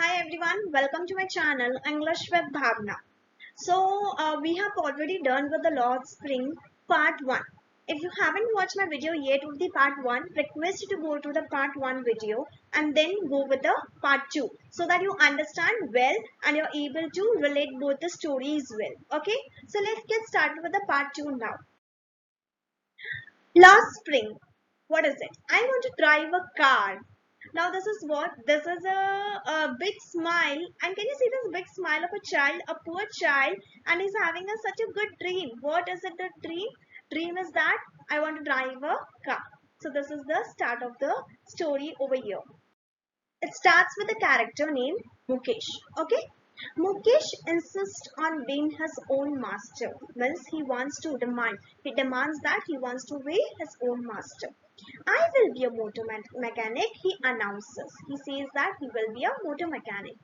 Hi everyone, welcome to my channel English with Bhavna. We have already done with the law of spring part 1. If you haven't watched my video yet with the part 1, request you to go to the part 1 video and then go with the part 2 so that you understand well and you're able to relate both the stories well. Okay, so let's get started with the part 2 now. Last spring, what is it? I want to drive a car. Now this is what? This is a big smile. And can you see this big smile of a child, a poor child, and he's having such a good dream. What is it the dream? Dream is that I want to drive a car. So this is the start of the story over here. It starts with a character named Mukesh. Okay? Mukesh insists on being his own master. Means he demands that he wants to be his own master. I will be a motor mechanic, he announces. He says that he will be a motor mechanic.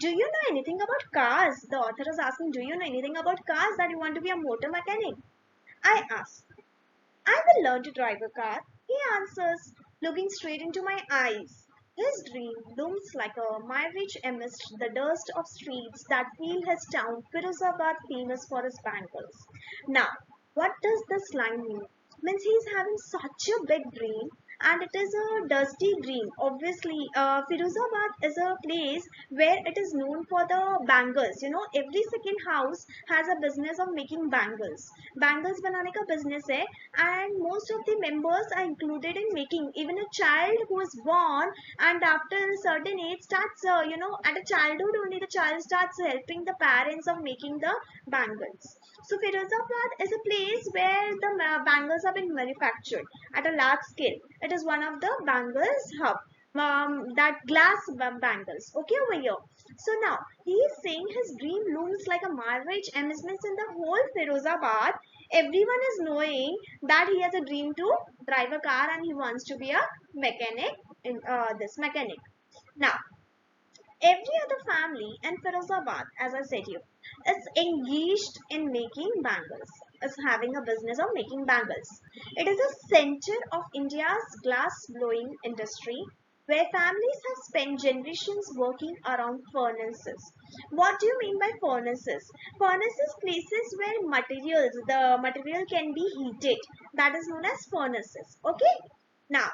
Do you know anything about cars? The author is asking, do you know anything about cars that you want to be a motor mechanic? I ask. I will learn to drive a car, he answers, looking straight into my eyes. His dream looms like a mirage amidst the dust of streets that fill his town, Firozabad, famous for his bangles. Now, what does this line mean? Means he's having such a big dream and it is a dusty dream. Obviously, Firozabad is a place where it is known for the bangles. You know, every second house has a business of making bangles. Bangles बनाने का business है and most of the members are included in making. Even a child who is born and after a certain age starts, at a childhood only the child starts helping the parents of making the bangles. So Firozabad is a place where the bangles have been manufactured at a large scale. It is one of the bangles hub. That glass bangles. Okay, over here. So now he is saying his dream looms like a mirage amusements in the whole Firozabad. Everyone is knowing that he has a dream to drive a car and he wants to be a mechanic in this mechanic. Now, every other family in Firozabad, as I said you, is engaged in making bangles, is having a business of making bangles. It is a center of India's glass blowing industry where families have spent generations working around furnaces. What do you mean by furnaces? Furnaces places where the material can be heated. That is known as furnaces. Okay? Now,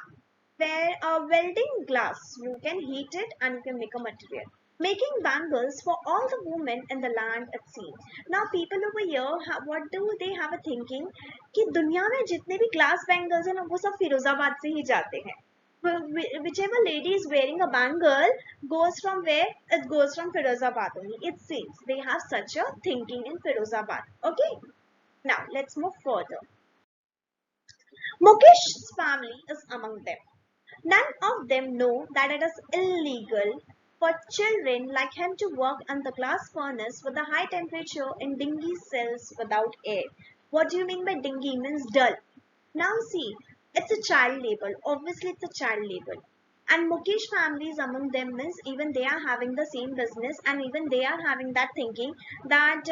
where welding glass, you can heat it and you can make a material. Making bangles for all the women in the land it seems. Now people over here, what do they have a thinking कि दुनिया में जितने भी glass bangles हैं ना वो सब फिरोजाबाद से ही जाते हैं. Whichever lady is wearing a bangle goes from where? It goes from Firozabad only. It seems they have such a thinking in Firozabad. Okay. Now let's move further. Mukesh's family is among them. None of them know that it is illegal for children like him to work in the glass furnace with a high temperature in dingy cells without air. What do you mean by dingy? Means dull. Now see, it's a child labor. Obviously, it's a child labor. And Mukesh families among them means even they are having the same business and even they are having that thinking that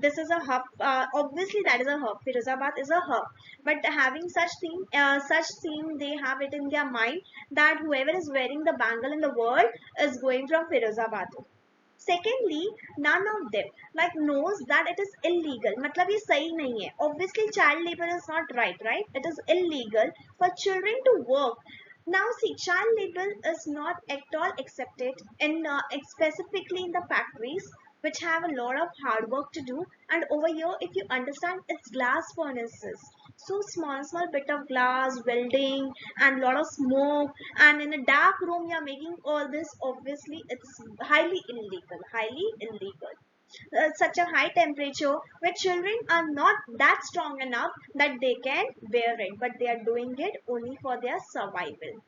this is a hub. Obviously, that is a hub. Firozabad is a hub. But having such theme, they have it in their mind that whoever is wearing the bangle in the world is going from Firozabad. Secondly, none of them like knows that it is illegal. मतलब ये सही नहीं है. Obviously, child labor is not right? It is illegal for children to work. Now see, child labor is not at all accepted in specifically in the factories which have a lot of hard work to do. And over here, if you understand, it's glass furnaces. So small bit of glass, welding, and lot of smoke. And in a dark room, you're making all this. Obviously, it's highly illegal. Highly illegal. Such a high temperature where children are not that strong enough that they can bear it, but they are doing it only for their survival.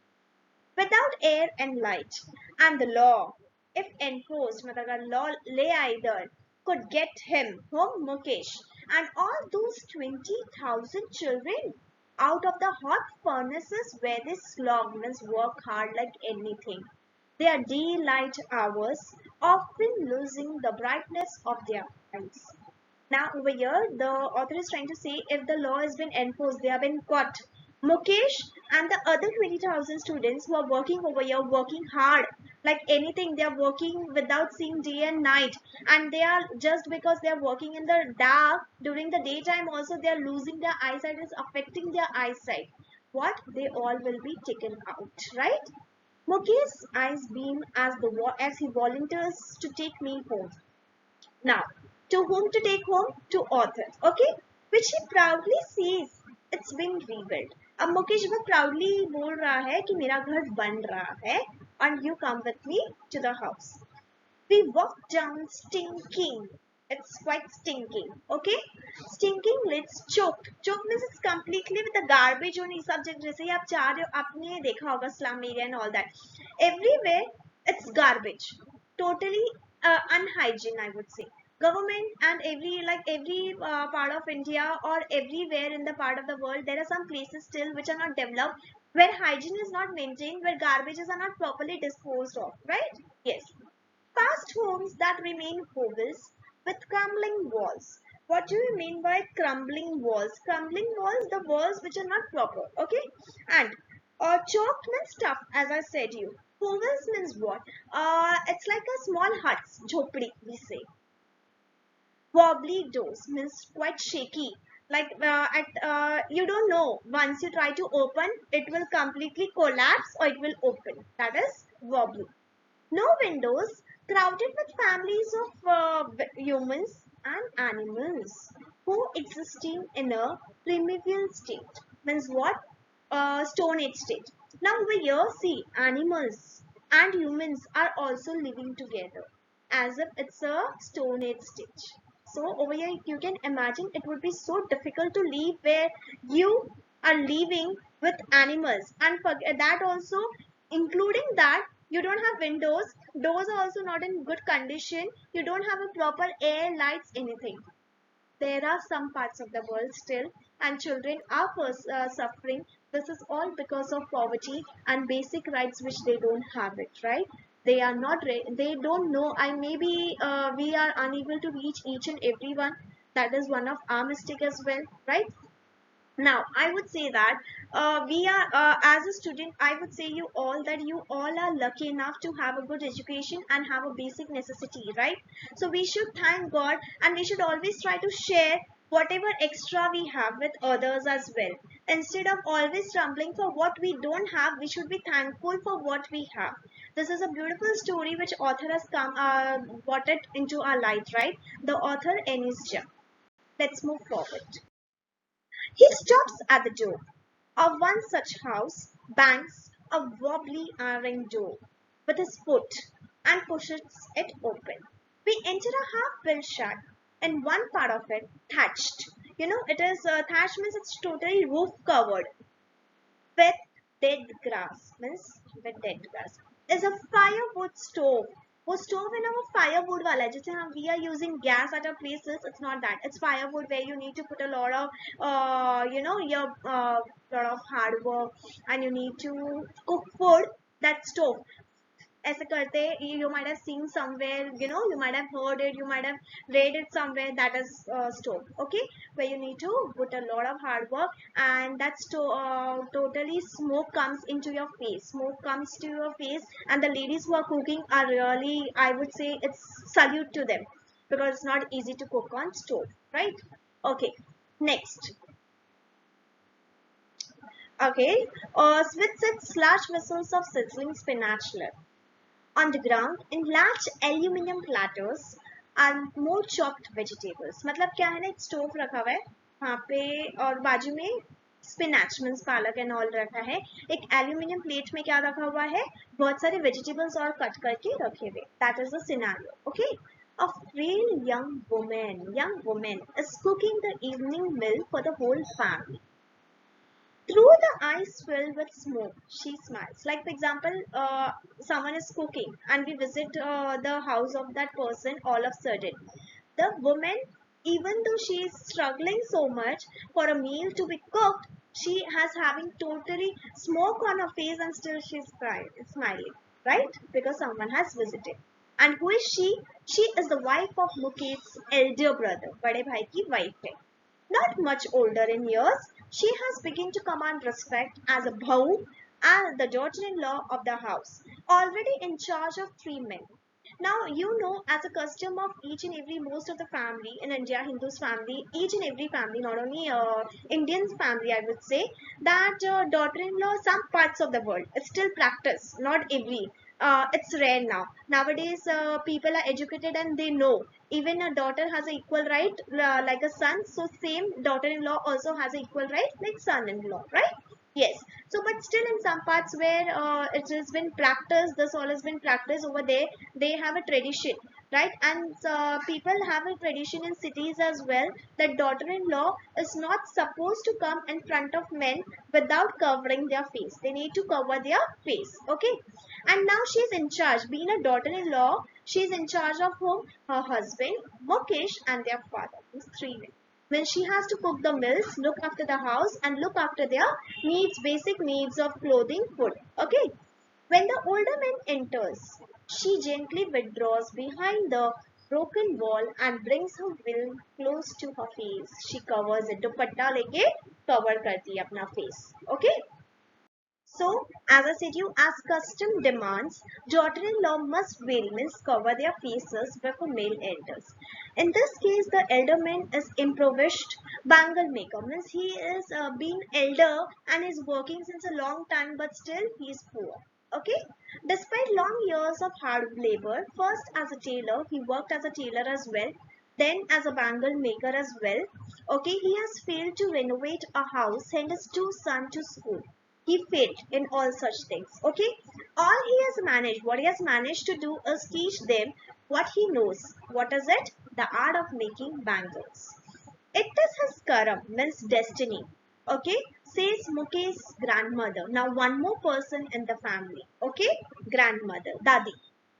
Without air and light, and the law, if enforced, मतलब law ले either could get him home Mukesh and all those 20,000 children out of the hot furnaces where they slog means work hard like anything. Their daylight hours, often losing the brightness of their eyes. Now over here, the author is trying to say if the law has been enforced, they have been caught. Mukesh and the other 20,000 students who are working over here, working hard. like anything. They are working without seeing day and night, and they are, just because they are working in the dark during the daytime also, they are losing their eyesight, is affecting their eyesight. What? They all will be taken out, right? Mukesh's eyes beam as he volunteers to take me home. Now, to whom to take home? To author, okay, which he proudly says it's been rebuilt. अब मुकेश बहुत proudly बोल रहा है कि मेरा घर बन रहा है, and you come with me to the house. We walk down stinking. It's quite stinking, okay? Stinking lids choked. Choked means it's completely with the garbage on इस सब जगह. जैसे ही आप जा रहे हो, आपने देखा होगा slum area and all that. Everywhere it's garbage. Totally unhygiene, I would say. Government and every part of India or everywhere in the part of the world, there are some places still which are not developed, where hygiene is not maintained, where garbages are not properly disposed of, right? Yes. Past homes that remain hovels with crumbling walls. What do you mean by crumbling walls? Crumbling walls, the walls which are not proper, okay? And chalked means tough, as I said you. Hovels means what? It's like a small huts, jhopdi, we say. Wobbly doors means quite shaky. Like you don't know, once you try to open, it will completely collapse or it will open. That is wobbly. No windows, crowded with families of humans and animals coexisting in a primeval state. Means what? Stone age state. Now over here, see, animals and humans are also living together as if it's a stone age stage. So over here, you can imagine it would be so difficult to live where you are living with animals, and that also, including that, you don't have windows, doors are also not in good condition, you don't have a proper air, lights, anything. There are some parts of the world still, and children are suffering. This is all because of poverty and basic rights which they don't have it, right? They are not they don't know. I maybe we are unable to reach each and everyone. That is one of our mistake as well, right? Now I would say that we are as a student, I would say you all that you all are lucky enough to have a good education and have a basic necessity, right? So we should thank God, and we should always try to share whatever extra we have with others as well. Instead of always stumbling for what we don't have, we should be thankful for what we have. This is a beautiful story which author has come brought it into our life, right? The author Ernest. Let's move forward. He stops at the door of one such house, bangs a wobbly iron door with his foot, and pushes it open. We enter a half-built shack, and one part of it thatched. You know, it is thatched means it's totally roof covered with dead grass. Means with dead grass. Is a firewood stove. वो stove है ना, वो firewood वाला है. जैसे हम we are using gas at our places, it's not that. It's firewood where you need to put a lot of your lot of hard work, and you need to cook food. That stove. ऐसे करते, you might have seen somewhere, you might have heard it, you might have read it somewhere. That is stove, okay, where you need to put a lot of hard work, and that totally smoke comes into your face, and the ladies who are cooking are really, I would say, it's salute to them, because it's not easy to cook on stove, right? Okay, next. Okay, with large vessels of sizzling spinach left. On the ground, in large aluminium platters are more chopped vegetables. मतलब क्या है ना, एक stove रखा हुआ है वहाँ पे, और बाजू में स्पिनच मीन्स पालक एंड ऑल रखा है. एक एल्यूमिनियम प्लेट में क्या रखा हुआ है, बहुत सारे वेजिटेबल्स और कट करके रखे हुए. That is the scenario. Okay, a frail young woman is cooking the evening meal for the whole family. Through the eyes filled with smoke, she smiles. Like, for example, someone is cooking and we visit the house of that person all of a sudden. The woman, even though she is struggling so much for a meal to be cooked, she has having totally smoke on her face and still she is smiling, right? Because someone has visited. And who is she? She is the wife of Mukesh's elder brother. बड़े भाई की wife है. Not much older in years, she has begun to command respect as a bhau and the daughter-in-law of the house, already in charge of three men. Now, you know, as a custom of each and every most of the family in India, Hindus family, each and every family, not only Indian family, I would say, that daughter-in-law, some parts of the world, it's still practice, not every. It's rare now. Nowadays, people are educated and they know even a daughter has an equal right like a son. So same daughter-in-law also has an equal right like son-in-law, right? Yes. So, but still in some parts where it has been practiced, this all has been practiced over there, they have a tradition, right? And people have a tradition in cities as well that daughter-in-law is not supposed to come in front of men without covering their face. They need to cover their face, okay? And now she's in charge. Being a daughter-in-law, she's in charge of whom? Her husband, Mukesh, and their father. These three men. When she has to cook the meals, look after the house, and look after their needs, basic needs of clothing, food. Okay. When the older man enters, she gently withdraws behind the broken wall and brings her veil close to her face. She covers it. दुपट्टा लेके cover करती है अपना face. Okay. So, as I said you, as custom demands, daughter-in-law must veil means cover their faces before male enters. In this case, the elder man is impoverished bangle maker means he is being elder and is working since a long time, but still he is poor. Okay, despite long years of hard labor, first as a tailor, he worked as a tailor as well, then as a bangle maker as well. Okay, he has failed to renovate a house, send his two sons to school. He failed in all such things. Okay, all he has managed, what he has managed to do is teach them what he knows. What is it? The art of making bangles. It is his karam, means destiny. Okay, says Mukesh's grandmother. Now one more person in the family. Okay, grandmother, Dadi,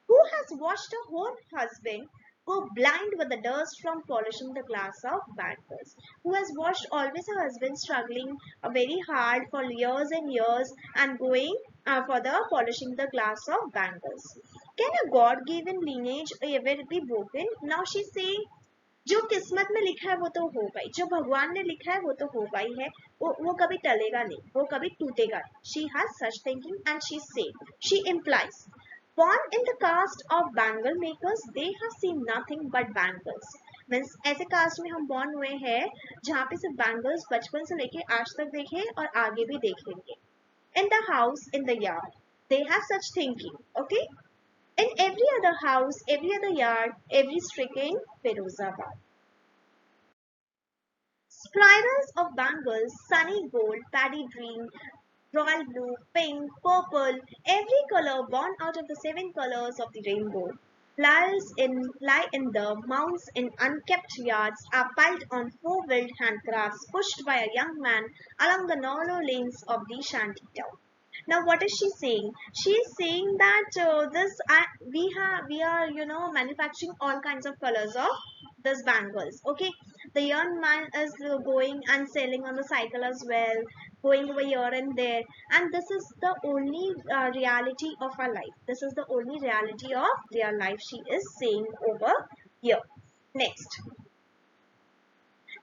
who has watched her own husband go blind with the dust from polishing the glass of bangles, who has watched always her husband struggling very hard for years and years and going for the polishing the glass of bangles. Can a God-given lineage ever be broken? Now she's saying जो किस्मत में लिखा है वो तो होगा ही, जो भगवान ने लिखा है वो तो होगा ही है, वो कभी टलेगा नहीं, वो कभी टूटेगा नहीं. She has such thinking and she say, she implies, born in the caste of bangle makers, they have seen nothing but bangles. Means ऐसे कास्ट में हम बॉर्न हुए हैं जहाँ पे सिर्फ बैंगल्स बचपन से लेके आज तक देखे और आगे भी देखेंगे. In the house, in the yard, they have such thinking. Okay, in every other house, every other yard, every street in Firozabad. Spirals of bangles, sunny gold, paddy green, royal blue, pink, purple, every color born out of the seven colors of the rainbow. Lie in the mounds in unkept yards are piled on four-wheeled handcrafts pushed by a young man along the narrow lanes of the shanty town. Now, what is she saying? She is saying that we are manufacturing all kinds of colors of this bangles. Okay, the young man is going and selling on the cycle as well, going over here and there, and this is the only reality of our life. This is the only reality of their life. She is saying over here. Next.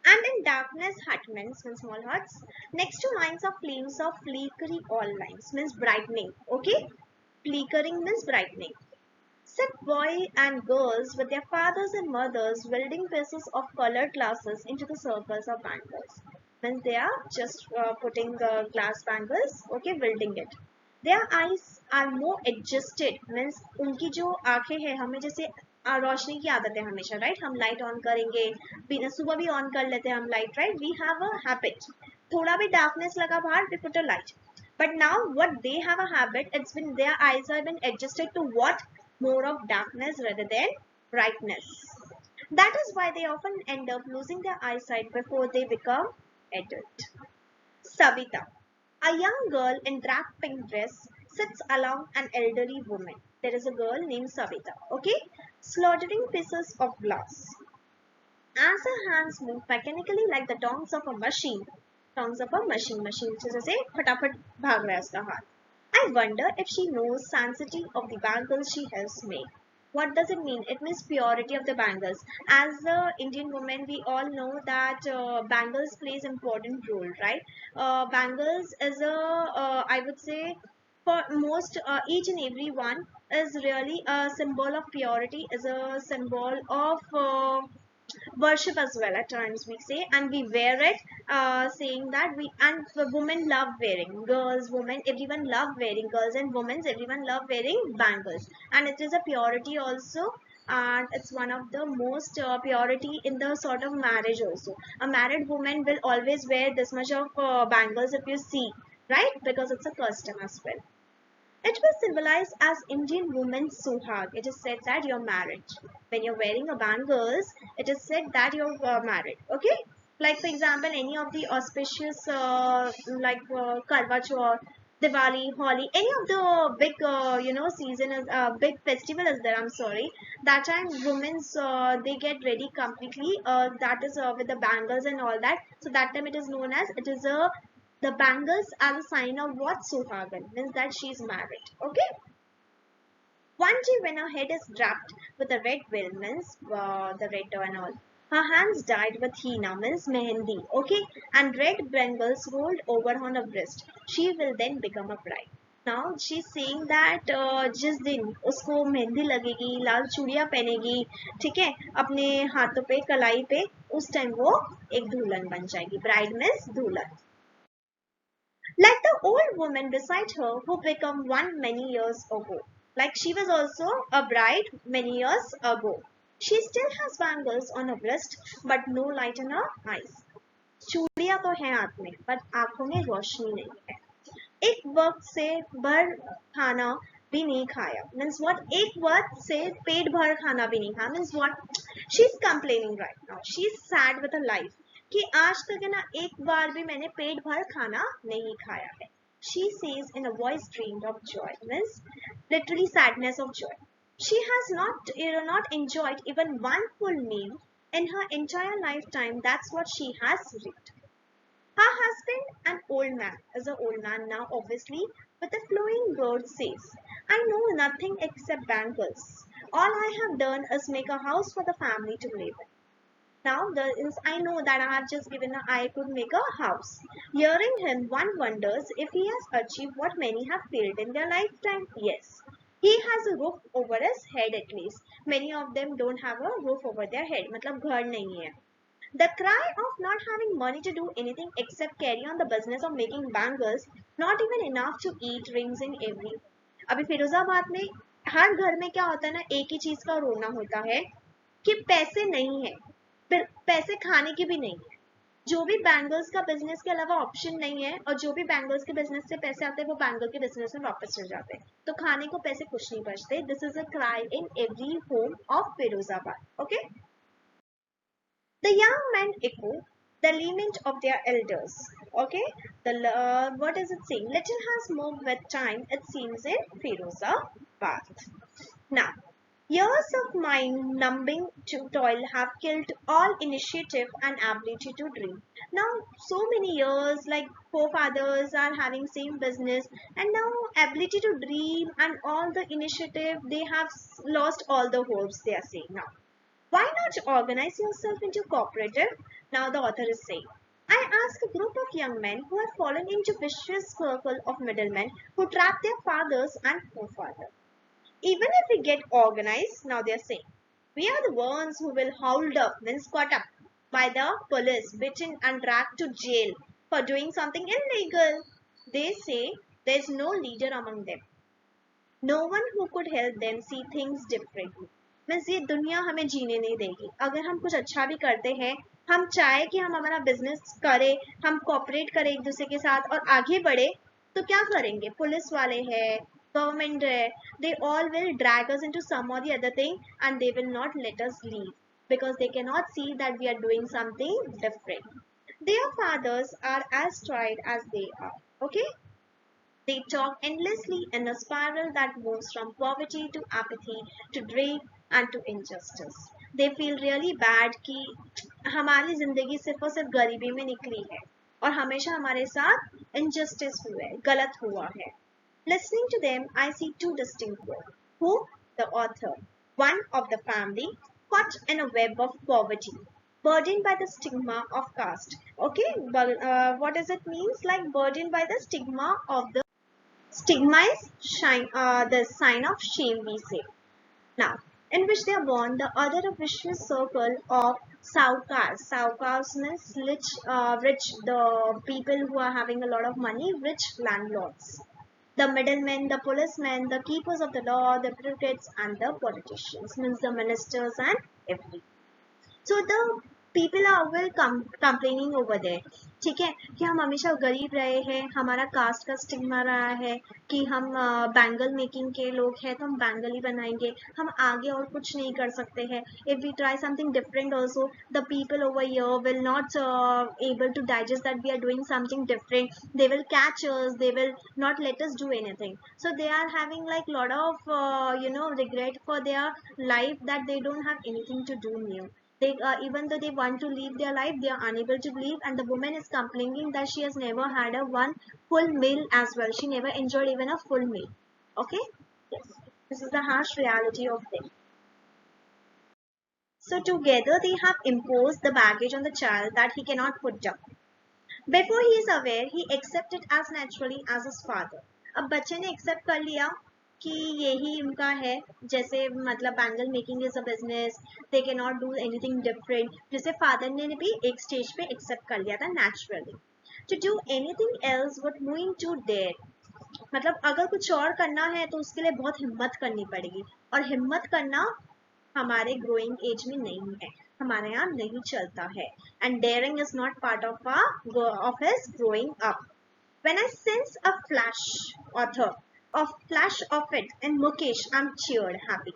And in darkness hutments means small huts next to lines of flames of flickery all lines means brightening. Okay, flickering means brightening. Sit boy and girls with their fathers and mothers welding pieces of colored glasses into the circles of bangles. Means they are just putting the glass bangles. Okay, welding it. Their eyes are more adjusted means उनकी जो आंखें हैं हमें जैसे रोशनी की आदत है हमेशा राइट हम लाइट ऑन करेंगे सुबह भी ऑन कर लेते हैं हम light right we have a habit थोड़ा भी डार्कनेस लगा बाहर we put a light but now what they have a habit it's been their eyes have been adjusted to what more of darkness rather than brightness. That is why they often end up losing their eyesight before they become adult. Savita, a young girl in dark pink dress sits along an elderly woman. There is a girl named Savita, okay, slaughtering pieces of glass. As her hands move mechanically like the tongs of a machine जैसे फटाफट भाग रहा है उसका हाथ. I wonder if she knows sanctity of the bangles she has made. What does it mean? It means purity of the bangles. As a Indian woman, we all know that bangles plays important role, right? Bangles is a, I would say, for most each and every one is really a symbol of purity, is a symbol of worship as well at times we say, and we wear it, saying that we, and the women love wearing, girls, women, everyone love wearing, girls and women, everyone love wearing bangles, and it is a purity also, and it's one of the most purity in the sort of marriage also. A married woman will always wear this much of bangles if you see, right? Because it's a custom as well. It was symbolized as Indian women's suhag. It is said that you're married. When you're wearing a bangles, it is said that you're married. Okay? Like for example, any of the auspicious Karwa Chauth, Diwali, Holi, any of the big season is big festival is there. I'm sorry. That time women's they get ready completely. That is with the bangles and all that. So that time it is known as, it is a, the bangles are a sign of what? Suhagan, means that she is married. Okay. One day when her head is wrapped with a red veil, means the red and all. Her hands dyed with henna, means mehendi. Okay. And red bangles rolled over on her breast. She will then become a bride. Now she's saying that जिस दिन उसको मेहंदी लगेगी, लाल चूड़ियां पहनेगी, ठीक है, अपने हाथों पे, कलाई पे, उस टाइम वो एक दुल्हन बन जाएगी. ब्राइड मीन्स दुल्हन. Like the old woman beside her who became one many years ago. Like she was also a bride many years ago. She still has bangles on her wrist but no light in her eyes. चूड़ियां तो हैं हाथ में पर आंखों में रोशनी नहीं है. एक वक्त से भर खाना भी नहीं खाया. Means what? एक वक्त से पेट भर खाना भी नहीं खाया. Means what? She's complaining right now. She's sad with her life. कि आज तक है ना एक बार भी मैंने पेट भर खाना नहीं खाया है. She says in a voice dreamed of joy. Means literally sadness of joy. She has not enjoyed even one full meal in her entire lifetime. That's what she has reaped. Her husband, an old man, is an old man now, obviously, with a flowing beard, says, I know nothing except bangles. All I have done is make a house for the family to live in. Now, there is, I know that I have just given I could make a house. Hearing him, one wonders if he has achieved what many have failed in their lifetime. Yes. He has a roof over his head at least. Many of them don't have a roof over their head. मतलब घर नहीं है. The cry of not having money to do anything except carry on the business of making bangles, not even enough to eat, rings in every. अभी फिरोजाबाद में हर घर में क्या होता है ना, एक ही चीज का रोना होता है कि पैसे नहीं है, फिर पैसे खाने की भी नहीं है. जो भी बैंगल्स का बिजनेस के अलावा ऑप्शन नहीं है, और जो भी बैंगल्स के बिजनेस से पैसे आते हैं वो बैंगल के बिजनेस में वापस चले जाते हैं, तो खाने को पैसे कुछ नहीं बचते. This is a cry in every home of Firozabad. Okay. The young men echo the lament of their elders. Okay, what is it saying? Little has moved with time, it seems, in Firozabad. Now, years of mind numbing to toil have killed all initiative and ability to dream. Now, so many years, like forefathers are having same business, and now ability to dream and all the initiative, they have lost all the hopes, they are saying now. Why not organize yourself into cooperative? Now the author is saying, I ask a group of young men who have fallen into vicious circle of middlemen who trap their fathers and forefathers. Even if we get organized, now they are saying, we are the ones who will hold up, means caught up by the police, beaten and dragged to jail for doing something illegal. They say there is no leader among them. No one who could help them see things differently. Means ये दुनिया हमें जीने नहीं देगी. अगर हम कुछ अच्छा भी करते हैं, हम चाहे कि हम हमारा बिजनेस करें, हम कोऑपरेट करें एक दूसरे के साथ और आगे बढ़े, तो क्या करेंगे? पुलिस वाले हैं, गवर्नमेंट है, they all will drag us into some or the other thing and they will not let us leave because they cannot see that we are doing something different. Their fathers are as tried as they are. Okay. They talk endlessly in a spiral that moves from poverty to apathy to dread and to injustice. They feel really bad कि हमारी जिंदगी सिर्फ और सिर्फ गरीबी में निकली है और हमेशा हमारे साथ injustice हुआ है, गलत हुआ है. Listening to them, I see two distinct worlds. Who? The author. one of the family caught in a web of poverty, burdened by the stigma of caste. Okay, but what does it means? Like burdened by the stigma of the stigma is the sign of shame, we say. Now, in which they are born, the other a vicious circle of saukars. Saukars means rich, the people who are having a lot of money, rich landlords. The middlemen, the policemen, the keepers of the law, the bureaucrats, and the politicians, means the ministers and everything. So the people are will complaining over there, ठीक है, कि हम हमेशा गरीब रहे हैं, हमारा cast का स्टिग्मा रहा है कि हम बैंगल मेकिंग के लोग हैं तो हम बैंगल ही बनाएंगे, हम आगे और कुछ नहीं कर सकते हैं. If we try something different also, the people over here will not able to digest that we are doing something different. They will catch us, they will not let us do anything. So they are having like lot of regret for their life, that they don't have anything to do new. They even though they want to live their life, they are unable to live, and the woman is complaining that she has never had a one full meal as well. She never enjoyed even a full meal. Okay, yes, this is the harsh reality of things. So together they have imposed the baggage on the child that he cannot put down. Before he is aware, he accepts it as naturally as his father. अब बच्चे ने accept कर लिया कि यही उनका है, जैसे मतलब bangle making is a business, they can not do anything different, जैसे फादर ने भी एक स्टेज पे एक्सेप्ट कर लिया था naturally. To do anything else would mean to dare, मतलब अगर कुछ और करना है तो उसके लिए बहुत हिम्मत करनी पड़ेगी, और हिम्मत करना हमारे ग्रोइंग एज में नहीं है, हमारे यहाँ नहीं चलता है. And daring is not part of his growing up. When I sense a flash of it in Mukesh, I'm cheered, happy.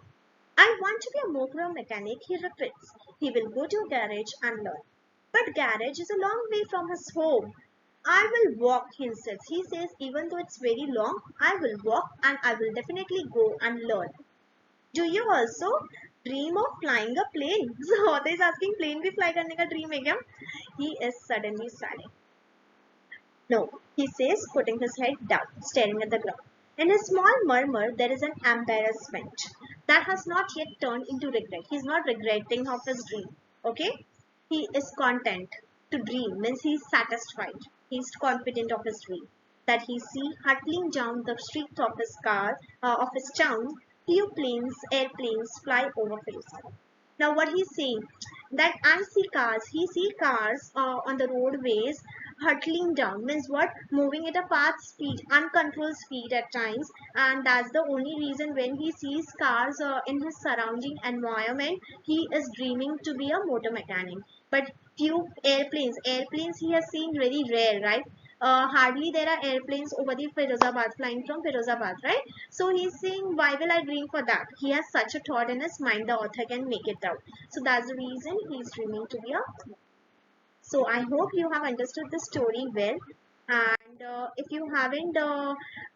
I want to be a motor mechanic, he repeats. He will go to a garage and learn. But garage is a long way from his home. I will walk, he insists. He says, even though it's very long, I will walk and I will definitely go and learn. Do you also dream of flying a plane? So author is asking, plane भी fly करने का dream है क्या? He is suddenly silent. No, he says, putting his head down, staring at the ground. In his small murmur, there is an embarrassment that has not yet turned into regret. He is not regretting of his dream. Okay? He is content. To dream means he is satisfied. He is confident of his dream. That he see hurtling down the street of his town, few airplanes fly over his head. Now what he's saying, that I see cars, he see cars on the roadways hurtling down, means what, moving at a fast speed, uncontrolled speed at times, and that's the only reason when he sees cars in his surrounding environment, he is dreaming to be a motor mechanic. But few airplanes he has seen very rare, right? Hardly there are airplanes over the Firozabad, flying from Firozabad, right? So he's saying, why will I dream for that? He has such a thought in his mind, the author can make it out. So that's the reason he's dreaming to be a. So I hope you have understood the story well. And if you haven't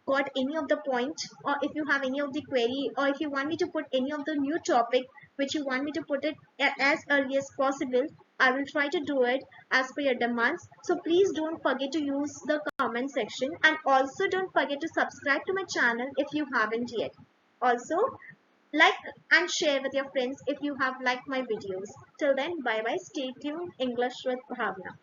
got any of the point, or if you have any of the query, or if you want me to put any of the new topic which you want me to put it as early as possible, I will try to do it as per your demands. So please don't forget to use the comment section, and also don't forget to subscribe to my channel if you haven't yet. Also, like and share with your friends if you have liked my videos. Till then, bye bye. Stay tuned. English with Bhavna.